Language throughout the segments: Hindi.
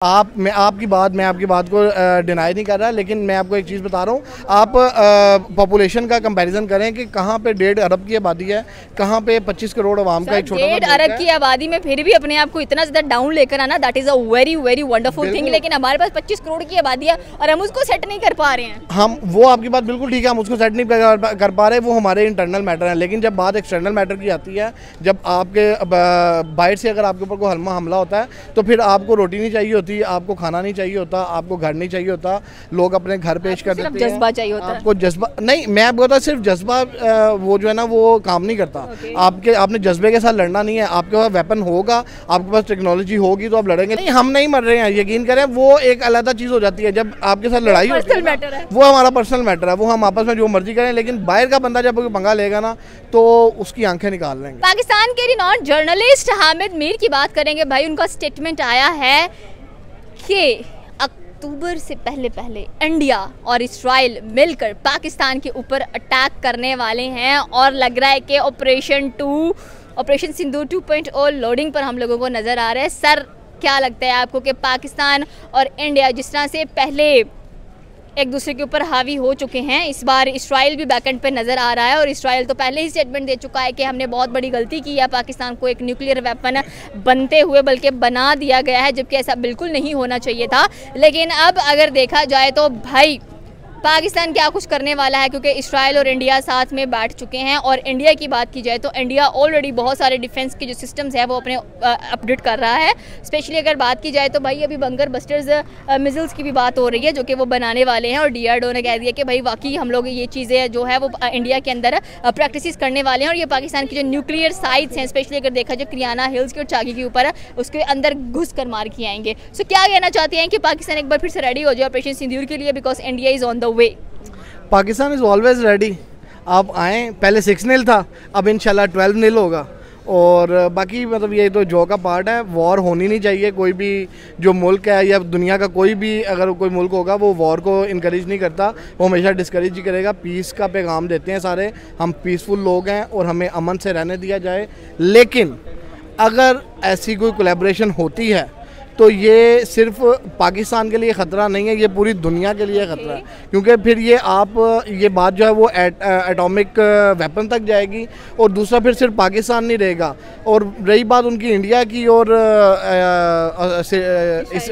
मैं आपकी बात को डिनाई नहीं कर रहा, लेकिन मैं आपको एक चीज़ बता रहा हूँ। आप पॉपुलेशन का कंपैरिजन करें कि कहाँ पे 1.5 अरब की आबादी है, कहाँ पे 25 करोड़ आवाम का एक छोटा 1.5 अरब की आबादी में फिर भी अपने आप को इतना ज़्यादा डाउन लेकर आना, that is a very very wonderful thing. लेकिन हमारे पास 25 करोड़ की आबादी है और हम उसको सेट नहीं कर पा रहे हैं। हम वो आपकी बात बिल्कुल ठीक है, हम उसको सेट नहीं कर पा रहे, वो हमारे इंटरनल मैटर है। लेकिन जब बात एक्सटर्नल मैटर की आती है, जब आपके बाहर से अगर आपके ऊपर कोई हमला होता है, तो फिर आपको रोटी नहीं चाहिए होती, आपको खाना चाहिए होता, आपको घर नहीं चाहिए होता, लोग अपने घर पेश कर देते हैं। जज्बा चाहिए होता है आपको जज्बा नहीं, मैं बोलता सिर्फ जज्बा वो जो है ना वो काम नहीं करता। आपने जज्बे के साथ लड़ना नहीं है। आपके पास वेपन होगा, आपके पास टेक्नोलॉजी होगी तो आप लड़ेंगे। नहीं, हम नहीं मर रहे हैं, यकीन करें। वो एक अलग चीज़ हो जाती है जब आपके साथ लड़ाई होती है, वो हमारा पर्सनल मैटर है, वो हम आपस में जो मर्जी करें। लेकिन बाहर का बंदा जब पंगा लेगा ना तो उसकी आंखें निकाल लेंगे। पाकिस्तान के रिनॉन्ड जर्नलिस्ट हामिद मीर की बात करेंगे। भाई, उनका स्टेटमेंट आया है कि अक्टूबर से पहले इंडिया और इस्राइल मिलकर पाकिस्तान के ऊपर अटैक करने वाले हैं और लग रहा है कि ऑपरेशन सिंदूर 2.0 लोडिंग पर हम लोगों को नज़र आ रहा है। सर, क्या लगता है आपको कि पाकिस्तान और इंडिया जिस तरह से पहले एक दूसरे के ऊपर हावी हो चुके हैं, इस बार इस्राइल भी बैकएंड पे नज़र आ रहा है और इस्राइल तो पहले ही स्टेटमेंट दे चुका है कि हमने बहुत बड़ी गलती की है, पाकिस्तान को एक न्यूक्लियर वेपन बनते हुए बल्कि बना दिया गया है, जबकि ऐसा बिल्कुल नहीं होना चाहिए था। लेकिन अब अगर देखा जाए तो भाई पाकिस्तान क्या कुछ करने वाला है, क्योंकि इस्राइल और इंडिया साथ में बैठ चुके हैं। और इंडिया की बात की जाए तो इंडिया ऑलरेडी बहुत सारे डिफेंस के जो सिस्टम्स है वो अपने अपडेट कर रहा है। स्पेशली अगर बात की जाए तो भाई अभी बंकर बस्टर्स मिसाइल्स की भी बात हो रही है जो कि वो बनाने वाले हैं और DRDO ने कह दिया कि भाई वाकई हम लोग ये चीज़ें जो है वो इंडिया के अंदर प्रैक्टिस करने वाले हैं और ये पाकिस्तान की जो न्यूक्लियर साइट्स हैं, स्पेशली अगर देखा जाए क्रियाना हिल्स की और चागी के ऊपर, उसके अंदर घुस कर मार के आएंगे। सो क्या कहना चाहते हैं कि पाकिस्तान एक बार फिर से रेडी हो जाए ऑपरेशन सिंदूर के लिए, because India is on the way. Pakistan is always ready. आप आएँ, पहले 6-0 था, अब इंशाल्लाह 12-0 होगा। और बाकी मतलब ये तो जो का पार्ट है, वॉर होनी नहीं चाहिए। कोई भी जो मुल्क है या दुनिया का कोई भी अगर कोई मुल्क होगा वो वॉर को इनकरेज नहीं करता, वो हमेशा डिस्करेज ही करेगा। पीस का पैगाम देते हैं सारे, हम पीसफुल लोग हैं और हमें अमन से रहने दिया जाए। लेकिन अगर ऐसी कोई कोलैबोरेशन होती है तो ये सिर्फ पाकिस्तान के लिए ख़तरा नहीं है, ये पूरी दुनिया के लिए ख़तरा है। क्योंकि फिर ये बात जो है वो एटॉमिक वेपन तक जाएगी और दूसरा फिर सिर्फ पाकिस्तान नहीं रहेगा। और रही बात उनकी इंडिया की और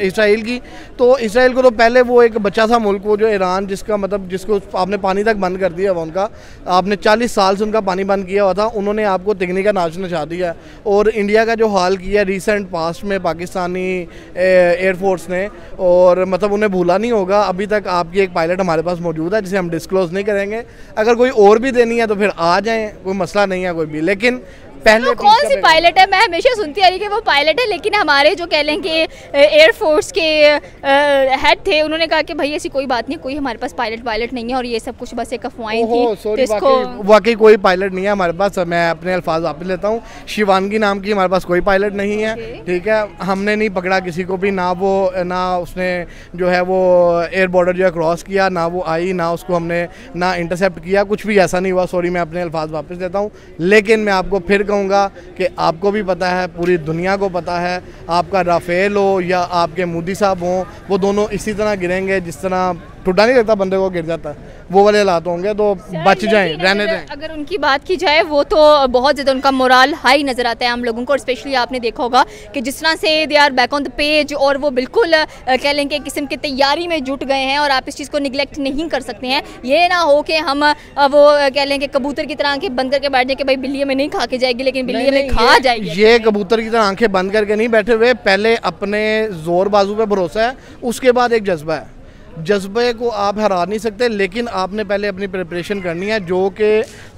इसराइल की, तो इसराइल को तो पहले वो एक बच्चा सा मुल्क, वो जो ईरान जिसको आपने पानी तक बंद कर दिया हुआ, उनका आपने 40 साल से उनका पानी बंद किया हुआ था, उन्होंने आपको तिगनी का नाच नचा दिया। और इंडिया का जो हाल किया रिसेंट पास्ट में पाकिस्तानी एयरफोर्स ने, और मतलब उन्हें भूला नहीं होगा। अभी तक आपकी एक पायलट हमारे पास मौजूद है जिसे हम डिस्क्लोज नहीं करेंगे। अगर कोई और भी देनी है तो फिर आ जाएं, कोई मसला नहीं है कोई भी। लेकिन पहले कौन सी पायलट है? मैं हमेशा सुनती आ रही कि वो पायलट है, लेकिन हमारे जो कह लें कि एयरफोर्स के हेड थे, उन्होंने कहा कि भाई ऐसी कोई बात नहीं, कोई हमारे पास पायलट नहीं है और ये सब कुछ बस एक अफवाहें थी। वाकई कोई पायलट नहीं है हमारे पास। मैं अपने अल्फाज वापस लेता हूँ। शिवानगी नाम की हमारे पास कोई पायलट नहीं है, ठीक है। हमने नहीं पकड़ा किसी को भी, ना उसने जो है वो एयर बॉर्डर जो है क्रॉस किया, ना वो आई, ना उसको हमने ना इंटरसेप्ट किया, कुछ भी ऐसा नहीं हुआ। सॉरी, मैं अपने अल्फाज वापस लेता हूँ। लेकिन मैं आपको फिर कहूँगा कि आपको भी पता है, पूरी दुनिया को पता है, आपका राफेल हो या आपके मोदी साहब हों, वो दोनों इसी तरह गिरेंगे जिस तरह टूटा नहीं लगता बंदे को गिर जाता है, वो वाले हालात होंगे। तो बच जाएं, रहने दें। अगर उनकी बात की जाए वो तो बहुत ज़्यादा उनका मोराल हाई नज़र आता है हम लोगों को। और स्पेशली आपने देखा होगा कि जिस तरह से they are back on the page और वो बिल्कुल कह लें कि किस्म की तैयारी में जुट गए हैं और आप इस चीज़ को निगलेक्ट नहीं कर सकते हैं। ये ना हो कि हम वो कह लें कि कबूतर की तरह आंखें बंद करके बैठ जाए कि भाई बिल्ली में नहीं खा के जाएगी, लेकिन बिल्ली में खा जाएगी। ये कबूतर की तरह आंखें बंद करके नहीं बैठे हुए, पहले अपने जोर बाजू पे भरोसा है, उसके बाद एक जज्बा है। जज्बे को आप हरा नहीं सकते, लेकिन आपने पहले अपनी प्रिपरेशन करनी है, जो कि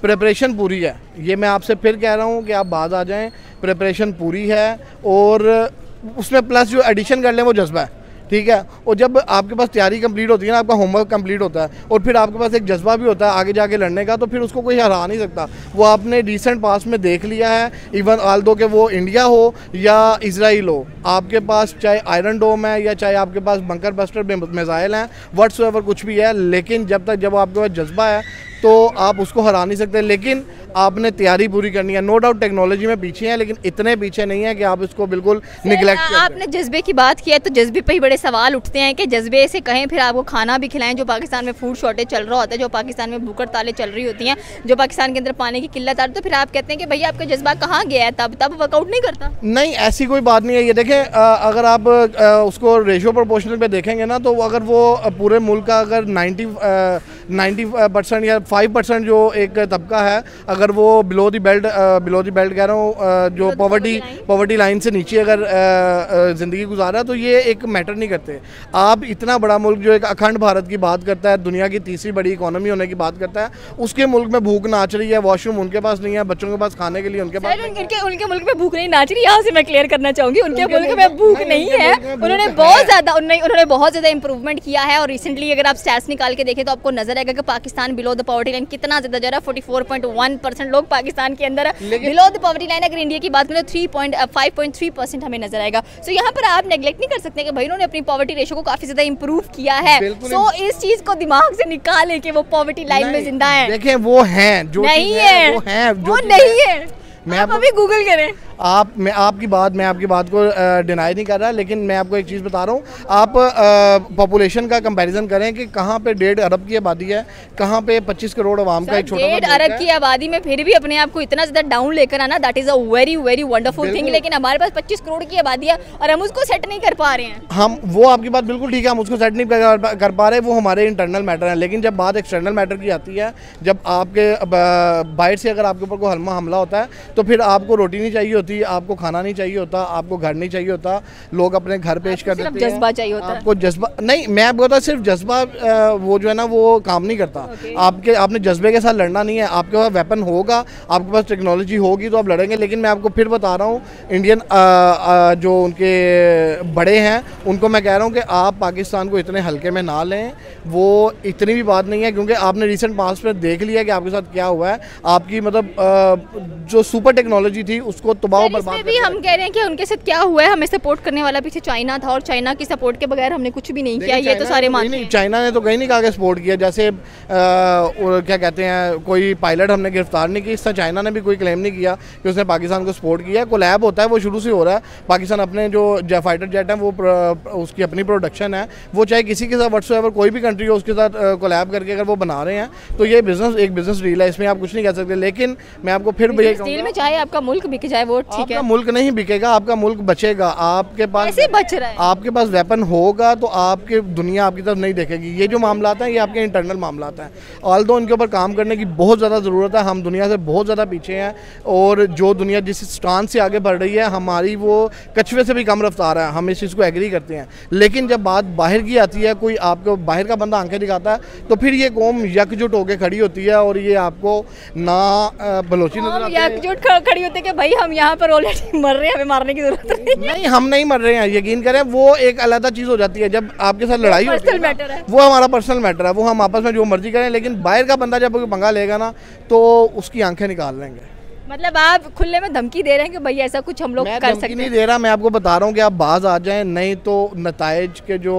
प्रिपरेशन पूरी है। ये मैं आपसे फिर कह रहा हूँ कि आप बाज आ जाएं, प्रिपरेशन पूरी है और उसमें प्लस जो एडिशन कर लें वो जज्बा है, ठीक है। और जब आपके पास तैयारी कंप्लीट होती है ना, आपका होमवर्क कंप्लीट होता है और फिर आपके पास एक जज्बा भी होता है आगे जाके लड़ने का, तो फिर उसको कोई हरा नहीं सकता। वो आपने रिसेंट पास में देख लिया है। इवन आल दो कि वो इंडिया हो या इजराइल हो, आपके पास चाहे आयरन डोम है या चाहे आपके पास बंकर बस्टर मिसाइल हैं, व्हाट्सएवर कुछ भी है, लेकिन जब आपके पास जज्बा है तो आप उसको हरा नहीं सकते, लेकिन आपने तैयारी पूरी करनी है। नो डाउट टेक्नोलॉजी में पीछे हैं, लेकिन इतने पीछे नहीं है कि आप इसको बिल्कुल निगलेक्ट करें। आपने जज्बे की बात की है, तो जज्बे पे ही बड़े सवाल उठते हैं कि जज्बे से कहें फिर आपको खाना भी खिलाएं, जो पाकिस्तान में फूड शॉर्टेज चल रहा होता है, जो पाकिस्तान में भूख हड़तालें चल रही होती हैं, जो पाकिस्तान के अंदर पानी की किल्लत आ रही, तो फिर आप कहते हैं कि भैया आपका जज्बा कहाँ गया है, तब वर्कआउट नहीं करता। नहीं, ऐसी कोई बात नहीं है। ये देखें, अगर आप उसको रेशियो प्रोपोर्शनल पे देखेंगे ना, तो अगर वो पूरे मुल्क का अगर 90% या 5% जो एक तबका है, अगर वो बिलो द बेल्ट कह रहा हूँ, जो पॉवर्टी लाइन से नीचे अगर ज़िंदगी गुजारा, तो ये एक मैटर नहीं करते। आप इतना बड़ा मुल्क जो एक अखंड भारत की बात करता है, दुनिया की तीसरी बड़ी इकोनॉमी होने की बात करता है, उसके मुल्क में भूख नाच रही है, वॉशरूम उनके पास नहीं है, बच्चों के पास खाने के लिए उनके पास उनके मुल्क में भूख नहीं नाच रही। यहाँ से मैं क्लियर करना चाहूँगी, उनके मुल्क में भूख नहीं है, उन्होंने बहुत ज़्यादा इंप्रूवमेंट किया है। और रिसेंटली अगर आप स्टैट्स निकाल के देखें तो आपको नजर आएगा कि Pakistan below the poverty line कितना ज़्यादा जा रहा है। 44.1% लोग पाकिस्तान के अंदर बिलो द पॉवर्टी लाइन। अगर इंडिया की बात करें तो 5.3% हमें नजर आएगा। सो यहाँ पर आप नेगलेक्ट नहीं कर सकते कि भाई उन्होंने अपनी पॉवर्टी रेशो को काफी ज्यादा इंप्रूव किया है। सो इस चीज को दिमाग से निकालें कि वो पॉवर्टी लाइन में जिंदा है। देखें, वो हैं जो नहीं है, वो नहीं है। आप अभी गूगल करें। मैं आपकी बात को डिनाई नहीं कर रहा, लेकिन मैं आपको एक चीज़ बता रहा हूँ। आप पॉपुलेशन का कंपैरिजन करें कि कहाँ पे 1.5 अरब की आबादी है, कहाँ पे 25 करोड़ आवाम का एक छोटा 1.5 अरब की आबादी में फिर भी अपने आप को इतना ज़्यादा डाउन लेकर आना, that is a very very wonderful thing. लेकिन हमारे पास 25 करोड़ की आबादी है और हम उसको सेट नहीं कर पा रहे हैं। वो आपकी बात बिल्कुल ठीक है, हम उसको सेट नहीं कर पा रहे, वो हमारे इंटरनल मैटर है। लेकिन जब बात एक्सटर्नल मैटर की आती है, जब आपके बाहर से अगर आपके ऊपर कोई हमला होता है, तो फिर आपको रोटी नहीं चाहिए होती, आपको खाना चाहिए होता, आपको घर नहीं चाहिए होता, लोग अपने घर पेश कर देते हैं। जज्बा चाहिए होता है आपको। जज्बा नहीं, मैं आपको बता, सिर्फ जज्बा वो जो है ना वो काम नहीं करता। आपने जज्बे के साथ लड़ना नहीं है। आपके पास वेपन होगा, आपके पास टेक्नोलॉजी होगी तो आप लड़ेंगे। लेकिन मैं आपको फिर बता रहा हूँ, इंडियन जो उनके बड़े हैं उनको मैं कह रहा हूँ कि आप पाकिस्तान को इतने हल्के में ना लें। वो इतनी भी बात नहीं है, क्योंकि आपने रिसेंट पास्ट में देख लिया कि आपके साथ क्या हुआ है। आपकी मतलब जो सुपर टेक्नोलॉजी थी उसको तबाह बर्बाद भी हम कह रहे हैं कि उनके साथ क्या हुआ है। हमें सपोर्ट करने वाला पीछे चाइना था और चाइना की सपोर्ट के बगैर हमने कुछ भी नहीं किया। ये तो सारे मानते हैं। चाइना ने तो कहीं नहीं कहा कि सपोर्ट किया। जैसे क्या कहते हैं, कोई पायलट हमने गिरफ्तार नहीं की, इस तरह चाइना ने भी कोई क्लेम नहीं किया कि उसने पाकिस्तान को सपोर्ट किया। कोलैब होता है, वो शुरू से हो रहा है। पाकिस्तान अपने जो फाइटर जेट हैं वो उसकी अपनी प्रोडक्शन है, वो चाहे किसी के साथ व्हाट्सएवर कोई भी कंट्री हो उसके साथ कोलैब करके अगर वो बना रहे हैं, तो ये एक बिजनेस डील है, इसमें आप कुछ नहीं कह सकते। लेकिन मैं आपको फिर डील में चाहे आपका मुल्क बिक जाए वो ठीक है, मुल्क नहीं बिकेगा, आपका मुल्क बचेगा। आपके पास कैसे बच रहा है? आपके पास वेपन होगा तो आपके दुनिया आपकी तरफ नहीं देखेगी। ये जो मामलात हैं ये आपके इंटरनल मामलात हैं। ऑल्दो इनके ऊपर काम करने की बहुत ज़्यादा ज़रूरत है। हम दुनिया से बहुत ज़्यादा पीछे हैं, और जो दुनिया जिस स्टांस से आगे बढ़ रही है, हमारी वो कछुए से भी कम रफ्तार है। हम इस चीज़ को एग्री करते हैं। लेकिन जब बात बाहर की आती है, कोई आपको बाहर का बंदा आंखें दिखाता है, तो फिर ये कौम यकजुट होकर खड़ी होती है, और ये आपको ना बलोची नजर आती है, यकजुट खड़ी होती है कि भाई हम यहाँ पर ऑलरेडी मर रहे हैं, हमें मारने की जरूरत नहीं। हम नहीं मर रहे हैं, यकीन करें। वो एक अलग चीज़ हो जाती है जब आपके साथ लड़ाई होती है, वो हमारा पर्सनल मैटर है। वो हम आपस में जो मर्जी करें, लेकिन बाहर का बंदा जब पंगा लेगा ना, तो उसकी आंखें निकाल लेंगे। मतलब आप खुले में धमकी दे रहे हैं कि भाई ऐसा कुछ हम लोग कर सकते हैं? नहीं दे रहा, मैं आपको बता रहा हूँ कि आप बाज आ जाएं, नहीं तो नताइज के जो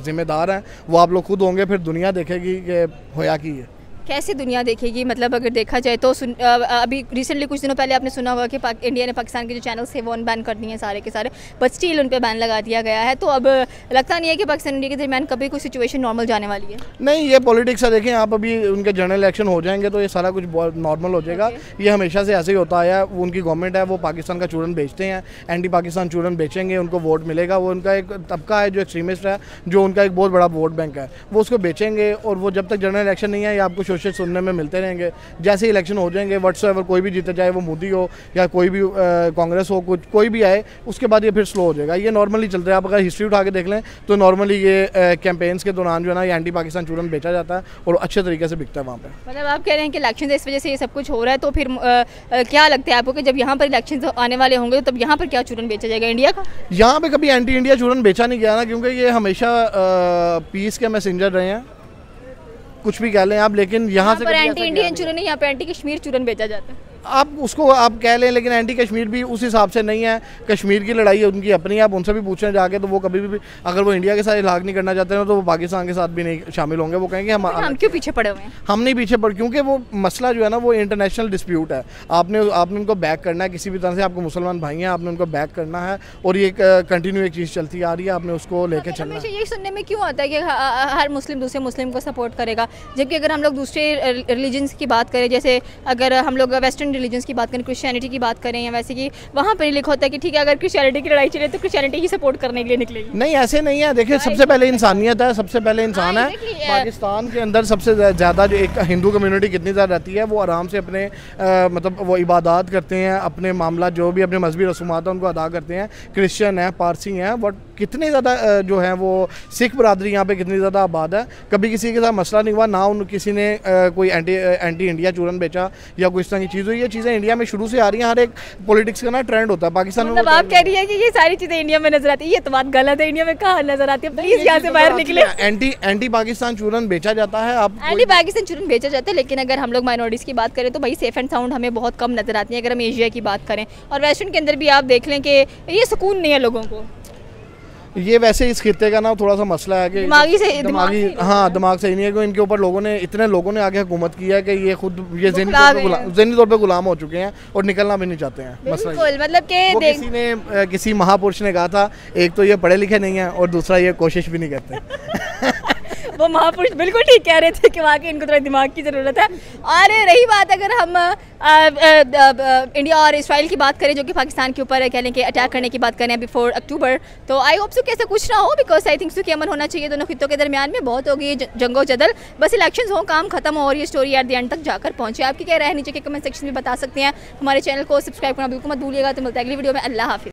जिम्मेदार हैं वो आप लोग खुद होंगे। फिर दुनिया देखेगी कि होया की है। कैसे दुनिया देखेगी? मतलब अगर देखा जाए तो अभी रिसेंटली कुछ दिनों पहले आपने सुना होगा कि इंडिया ने पाकिस्तान के जो चैनल्स थे वो अनबैन कर दिए हैं सारे के सारे, बट स्टिल उन पे बैन लगा दिया गया है। तो अब लगता नहीं है कि पाकिस्तान इंडिया के दरमियान कभी कोई सिचुएशन नॉर्मल जाने वाली है? नहीं, ये पॉलिटिक्स है। देखें आप, अभी उनके जनरल इलेक्शन हो जाएंगे तो ये सारा कुछ नॉर्मल हो जाएगा। ये हमेशा से ऐसे ही होता आया है। उनकी गवर्नमेंट है, वो पाकिस्तान का चूरन बेचते हैं, एंटी पाकिस्तान चूरन बेचेंगे, उनको वोट मिलेगा। वो उनका एक तबका है जो एक्सट्रीमिस्ट है, जो उनका एक बहुत बड़ा वोट बैंक है, वो उसको बेचेंगे। और वो जब तक जनरल इलेक्शन नहीं है, ये आपको सोशल सुनने में मिलते रहेंगे। जैसे इलेक्शन हो जाएंगे, व्हाट्सएवर कोई भी जीते, चाहे वो मोदी हो या कोई भी कांग्रेस हो, कोई भी आए, उसके बाद ये फिर स्लो हो जाएगा। ये नॉर्मली चलता है। आप अगर हिस्ट्री उठा के देख लें तो नॉर्मली ये कैंपेन्स के दौरान जो है ना, ये एंटी पाकिस्तान चूरन बेचा जाता है और अच्छे तरीके से बिकता है वहाँ पे। मतलब आप कह रहे हैं कि इलेक्शन इस वजह से ये सब कुछ हो रहा है, तो फिर क्या लगता है आपको कि जब यहाँ पर इलेक्शन आने वाले होंगे तब यहाँ पर क्या चूरन बेचा जाएगा इंडिया का? यहाँ पे कभी एंटी इंडिया चूरन बेचा नहीं गया ना, क्योंकि ये हमेशा पीस के मैसेंजर रहे हैं। कुछ भी कह लें आप, लेकिन यहाँ से एंटी इंडियन चूरन नहीं, यहाँ पे एंटी कश्मीर चूरन बेचा जाता है। आप उसको आप कह लें, लेकिन एंटी कश्मीर भी उस हिसाब से नहीं है। कश्मीर की लड़ाई है उनकी अपनी, आप उनसे भी पूछने जाके तो वो कभी भी अगर वो इंडिया के साथ इलाक नहीं करना चाहते हैं तो वो पाकिस्तान के साथ भी नहीं शामिल होंगे। वो कहेंगे हम क्यों पीछे पड़े हुए हैं? हम नहीं पीछे पड़े, क्योंकि वो मसला जो है ना वो इंटरनेशनल डिस्प्यूट है। आपने उनको बैक करना है किसी भी तरह से, आपको मुसलमान भाई हैं, आपने उनको बैक करना है और ये कंटिन्यू एक चीज़ चलती आ रही है, आपने उसको लेके चलना है। ये सुनने में क्यों आता है कि हर मुस्लिम दूसरे मुस्लिम को सपोर्ट करेगा, जबकि अगर हम लोग दूसरे रिलीजन्स की बात करें, जैसे अगर हम लोग वेस्टर्न रिलीजन्स की बात करें, क्रिश्चियनिटी की बात करें, या वैसे कि वहाँ पर लिखा होता है कि ठीक है अगर क्रिश्चियनिटी की लड़ाई चले तो क्रिश्चियनिटी ही सपोर्ट करने के लिए निकलेगी। नहीं, ऐसे नहीं है। देखिए, सबसे पहले इंसानियत है, सबसे पहले इंसान है। पाकिस्तान के अंदर सबसे ज़्यादा जो एक हिंदू कम्युनिटी कितनी ज़्यादा रहती है, वो आराम से अपने मतलब वो इबादत करते हैं, अपने मामला जो भी अपने मजहबी रसूमात हैं उनको अदा करते हैं। क्रिश्चियन है, पारसी हैं, बट कितनी ज़्यादा जो है वो सिख बरादरी यहाँ पे कितनी ज़्यादा आबाद है। कभी किसी के साथ मसला नहीं हुआ, ना किसी ने कोई एंटी इंडिया चूरन बेचा या कोई इस तरह की चीज़ हुई। ये चीज़ें इंडिया में शुरू से आ रही हैं। हर एक पॉलिटिक्स का ना ट्रेंड होता है पाकिस्तान में। मतलब आप कह रही है कि ये सारी चीज़ें इंडिया में नजर आती है? ये तो बात गलत है। इंडिया में कहाँ नजर आती है? प्लीज़ यहाँ से बाहर निकले। एंटी पाकिस्तान चूरन बेचा जाता है, आप एंटी पाकिस्तान चूरन बेचा जाता है, लेकिन अगर हम लोग माइनॉरिटीज़ की बात करें तो भाई सेफ एंड साउंड हमें बहुत कम नजर आती है। अगर हम एशिया की बात करें और वेस्टर्न के अंदर भी आप देख लें कि ये सुकून नहीं है लोगों को। ये वैसे इस खित्ते का ना थोड़ा सा मसला है कि दिमाग सही नहीं है कि इनके ऊपर इतने लोगों ने आगे हुकूमत की है कि ये खुद ये ज़हनी तौर पे गुलाम हो चुके हैं और निकलना भी नहीं चाहते हैं। मतलब कि किसी महापुरुष ने कहा था, एक तो ये पढ़े लिखे नहीं है और दूसरा ये कोशिश भी नहीं करते। वो महापुरुष बिल्कुल ठीक कह रहे थे कि वाकई इनको थोड़ा दिमाग की ज़रूरत है। और रही बात अगर हम इंडिया और इसराइल की बात करें, जो कि पाकिस्तान के ऊपर कह लें कि अटैक करने की बात करें बिफोर अक्टूबर, तो आई होप सो कि ऐसा कुछ ना हो, बिकॉज आई थिंक सो कि अमन होना चाहिए दोनों खित्तों के दरमियान में। बहुत हो गई जंगो जदल, बस इलेक्शंस हो, काम खत्म हो और ये स्टोरी एट द एंड तक जाकर पहुंचे। आपकी क्या राय नीचे के कमेंट सेक्शन में बता सकते हैं। हमारे चैनल को सब्सक्राइब करना बिल्कुल मत भूलिएगा। तो मिलता है अगली वीडियो में। अल्लाह हाफिज़।